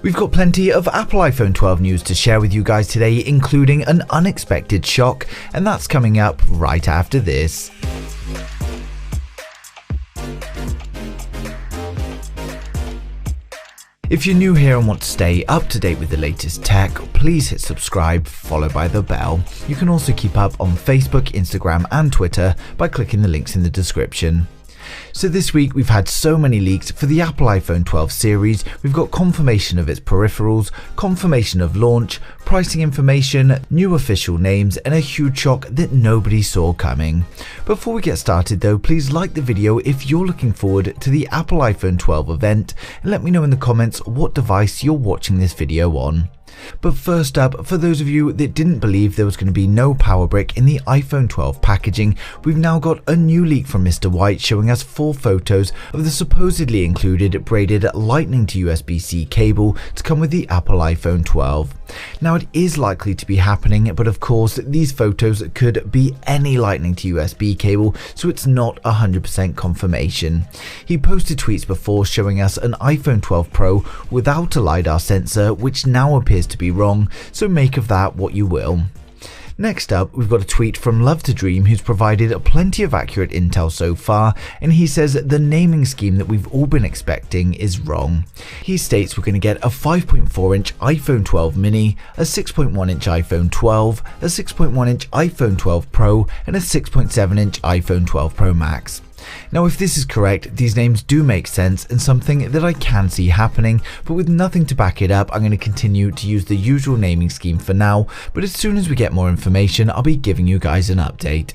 We've got plenty of Apple iPhone 12 news to share with you guys today, including an unexpected shock, and that's coming up right after this. If you're new here and want to stay up to date with the latest tech, please hit subscribe followed by the bell. You can also keep up on Facebook, Instagram and Twitter by clicking the links in the description. So this week we've had so many leaks for the Apple iPhone 12 series. We've got confirmation of its peripherals, confirmation of launch, pricing information, new official names, and a huge shock that nobody saw coming. Before we get started though, please like the video if you're looking forward to the Apple iPhone 12 event, and let me know in the comments what device you're watching this video on. But first up, for those of you that didn't believe there was going to be no power brick in the iPhone 12 packaging, we've now got a new leak from Mr. White showing us 4 photos of the supposedly included braided Lightning to USB-C cable to come with the Apple iPhone 12. Now it is likely to be happening, but of course these photos could be any Lightning to USB cable, so it's not 100% confirmation. He posted tweets before showing us an iPhone 12 Pro without a LiDAR sensor, which now appears to be wrong, so make of that what you will. Next up, we've got a tweet from Love to Dream, who's provided plenty of accurate intel so far, and he says the naming scheme that we've all been expecting is wrong. He states we're going to get a 5.4-inch iPhone 12 mini, a 6.1-inch iPhone 12, a 6.1-inch iPhone 12 Pro, and a 6.7-inch iPhone 12 Pro Max. Now if this is correct, these names do make sense and something that I can see happening, but with nothing to back it up, I'm going to continue to use the usual naming scheme for now, but as soon as we get more information, I'll be giving you guys an update.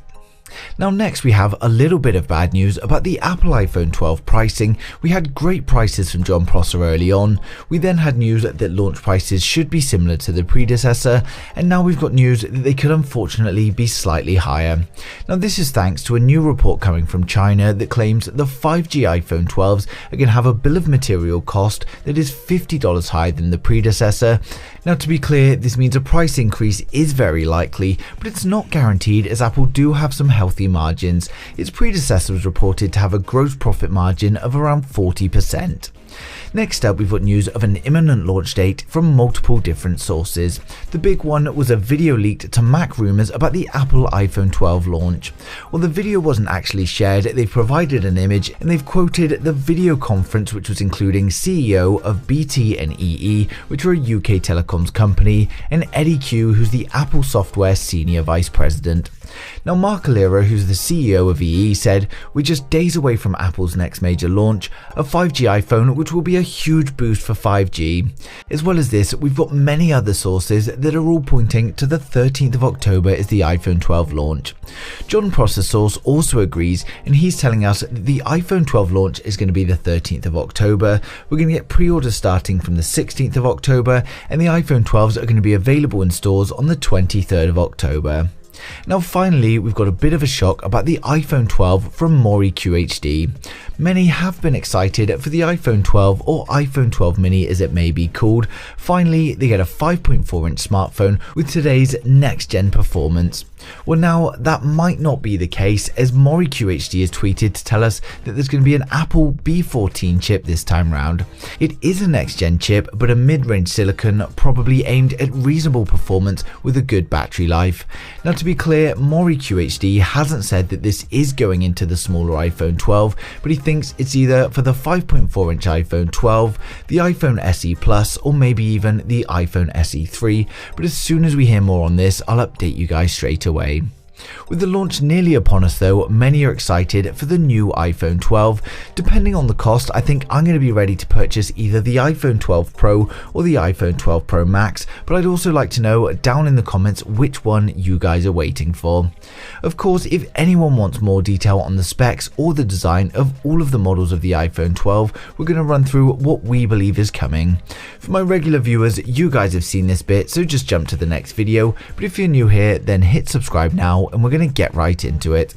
Now next we have a little bit of bad news about the Apple iPhone 12 pricing. We had great prices from John Prosser early on, we then had news that launch prices should be similar to the predecessor, and now we've got news that they could unfortunately be slightly higher. Now this is thanks to a new report coming from China that claims the 5G iPhone 12s are going to have a bill of material cost that is $50 higher than the predecessor. Now to be clear, this means a price increase is very likely, but it's not guaranteed as Apple do have some healthy margins. Its predecessor was reported to have a gross profit margin of around 40%. Next up, we've got news of an imminent launch date from multiple different sources. The big one was a video leaked to Mac rumors about the Apple iPhone 12 launch. While the video wasn't actually shared, they've provided an image and they've quoted the video conference, which was including CEO of BT and EE, which are a UK telecoms company, and Eddie Q, who's the Apple Software Senior Vice President. Now Mark Alira, who's the CEO of EE, said, "We're just days away from Apple's next major launch, a 5G iPhone, which will be a huge boost for 5G. As well as this, we've got many other sources that are all pointing to the 13th of October as the iPhone 12 launch." John Prosser's source also agrees, and he's telling us that the iPhone 12 launch is going to be the 13th of October. We're going to get pre-orders starting from the 16th of October, and the iPhone 12s are going to be available in stores on the 23rd of October. Now finally, we've got a bit of a shock about the iPhone 12 from Maury QHD. Many have been excited for the iPhone 12 or iPhone 12 mini as it may be called. Finally, they get a 5.4-inch smartphone with today's next-gen performance. Well now, that might not be the case, as Maury QHD has tweeted to tell us that there's going to be an Apple B14 chip this time round. It is a next-gen chip, but a mid-range silicon probably aimed at reasonable performance with a good battery life. Now to be clear, Maury QHD hasn't said that this is going into the smaller iPhone 12, but he thinks it's either for the 5.4-inch iPhone 12, the iPhone SE Plus, or maybe even the iPhone SE 3, but as soon as we hear more on this, I'll update you guys straight away. With the launch nearly upon us though, many are excited for the new iPhone 12. Depending on the cost, I think I'm going to be ready to purchase either the iPhone 12 Pro or the iPhone 12 Pro Max, but I'd also like to know down in the comments which one you guys are waiting for. Of course, if anyone wants more detail on the specs or the design of all of the models of the iPhone 12, we're going to run through what we believe is coming. For my regular viewers, you guys have seen this bit, so just jump to the next video, but if you're new here, then hit subscribe now and we're going to get right into it.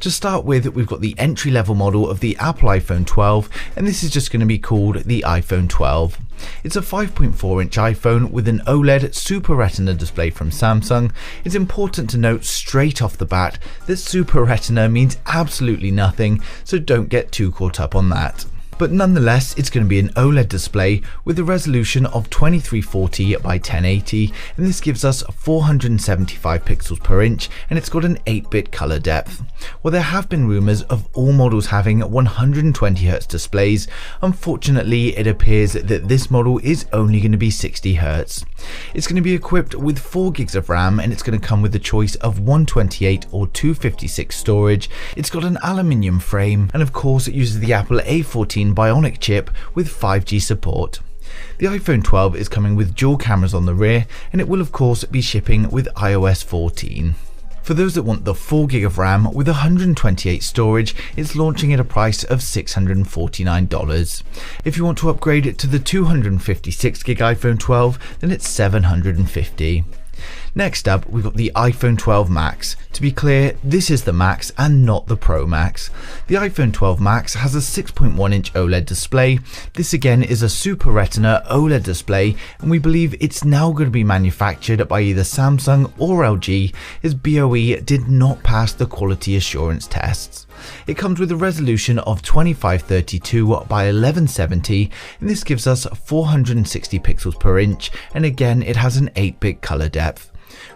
To start with, we've got the entry-level model of the Apple iPhone 12, and this is just going to be called the iPhone 12. It's a 5.4-inch iPhone with an OLED Super Retina display from Samsung. It's important to note straight off the bat that Super Retina means absolutely nothing, so don't get too caught up on that. But nonetheless, it's going to be an OLED display with a resolution of 2340 by 1080, and this gives us 475 pixels per inch, and it's got an 8-bit color depth. While there have been rumors of all models having 120Hz displays, unfortunately it appears that this model is only going to be 60Hz. It's going to be equipped with 4GB of RAM, and it's going to come with the choice of 128 or 256 storage. It's got an aluminium frame, and of course it uses the Apple A14 Bionic chip with 5G support. The iPhone 12 is coming with dual cameras on the rear, and it will of course be shipping with iOS 14. For those that want the 4GB of RAM with 128 storage, it's launching at a price of $649. If you want to upgrade it to the 256GB iPhone 12, then it's $750. Next up, we've got the iPhone 12 Max. To be clear, this is the Max and not the Pro Max. The iPhone 12 Max has a 6.1-inch OLED display. This again is a Super Retina OLED display, and we believe it's now going to be manufactured by either Samsung or LG, as BOE did not pass the quality assurance tests. It comes with a resolution of 2532 by 1170, and this gives us 460 pixels per inch, and again it has an 8-bit color depth.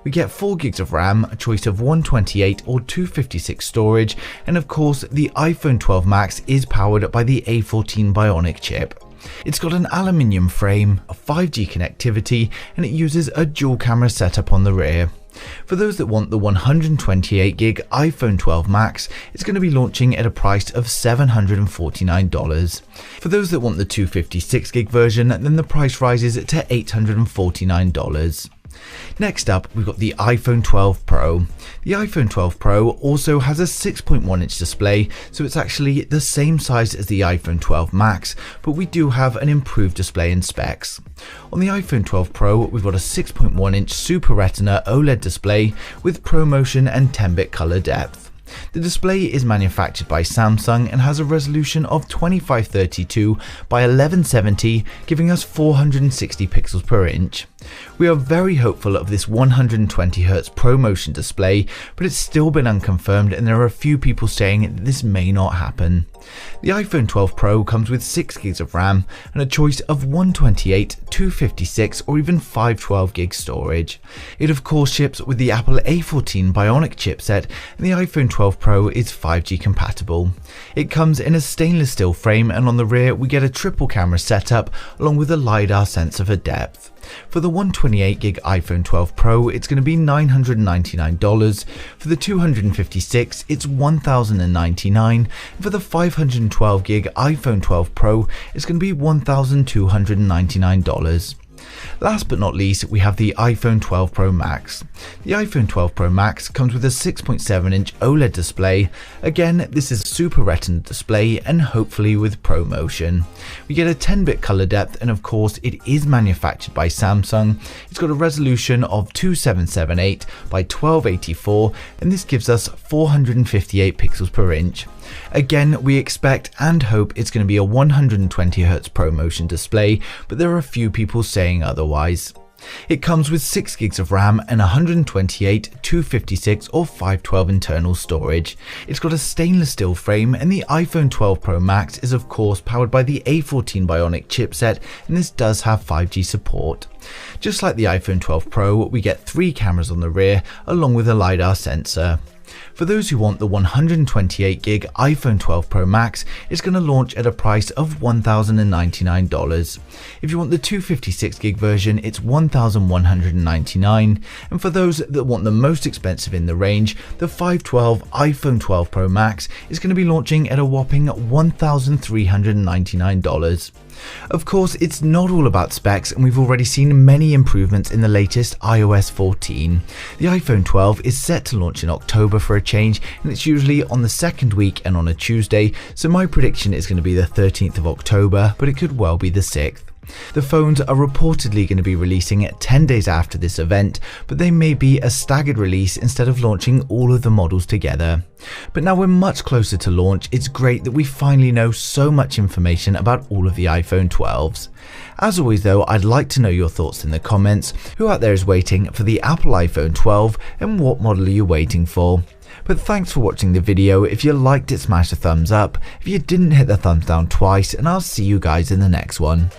We get 4GB of RAM, a choice of 128 or 256 storage, and of course the iPhone 12 Max is powered by the A14 Bionic chip. It's got an aluminium frame, a 5G connectivity, and it uses a dual camera setup on the rear. For those that want the 128GB iPhone 12 Max, it's going to be launching at a price of $749. For those that want the 256GB version, then the price rises to $849. Next up, we've got the iPhone 12 Pro. The iPhone 12 Pro also has a 6.1-inch display, so it's actually the same size as the iPhone 12 Max, but we do have an improved display in specs. On the iPhone 12 Pro, we've got a 6.1-inch Super Retina OLED display with ProMotion and 10-bit color depth. The display is manufactured by Samsung and has a resolution of 2532 by 1170, giving us 460 pixels per inch. We are very hopeful of this 120Hz ProMotion display, but it's still been unconfirmed, and there are a few people saying that this may not happen. The iPhone 12 Pro comes with 6GB of RAM and a choice of 128, 256 or even 512GB storage. It of course ships with the Apple A14 Bionic chipset, and the iPhone 12 Pro is 5G compatible. It comes in a stainless steel frame, and on the rear we get a triple camera setup along with a LiDAR sensor for depth. For the 128GB iPhone 12 Pro, it's going to be $999. For the 256, it's $1,099. And for the 512GB iPhone 12 Pro, it's going to be $1,299. Last but not least, we have the iPhone 12 Pro Max. The iPhone 12 Pro Max comes with a 6.7-inch OLED display. Again, this is a Super Retina display and hopefully with ProMotion. We get a 10-bit color depth, and of course it is manufactured by Samsung. It's got a resolution of 2778 by 1284, and this gives us 458 pixels per inch. Again, we expect and hope it's going to be a 120Hz ProMotion display, but there are a few people saying otherwise. It comes with 6GB of RAM and 128, 256 or 512 internal storage. It's got a stainless steel frame, and the iPhone 12 Pro Max is of course powered by the A14 Bionic chipset, and this does have 5G support. Just like the iPhone 12 Pro, we get 3 cameras on the rear along with a LiDAR sensor. For those who want the 128GB iPhone 12 Pro Max, it's going to launch at a price of $1,099. If you want the 256GB version, it's $1,199, and for those that want the most expensive in the range, the 512 iPhone 12 Pro Max is going to be launching at a whopping $1,399. Of course, it's not all about specs, and we've already seen many improvements in the latest iOS 14. The iPhone 12 is set to launch in October for a change, and it's usually on the second week and on a Tuesday, so my prediction is going to be the 13th of October, but it could well be the 6th. The phones are reportedly going to be releasing it 10 days after this event, but they may be a staggered release instead of launching all of the models together. But now we're much closer to launch, it's great that we finally know so much information about all of the iPhone 12s. As always though, I'd like to know your thoughts in the comments. Who out there is waiting for the Apple iPhone 12 and what model are you waiting for? But thanks for watching the video. If you liked it, smash a thumbs up. If you didn't, hit the thumbs down twice, and I'll see you guys in the next one.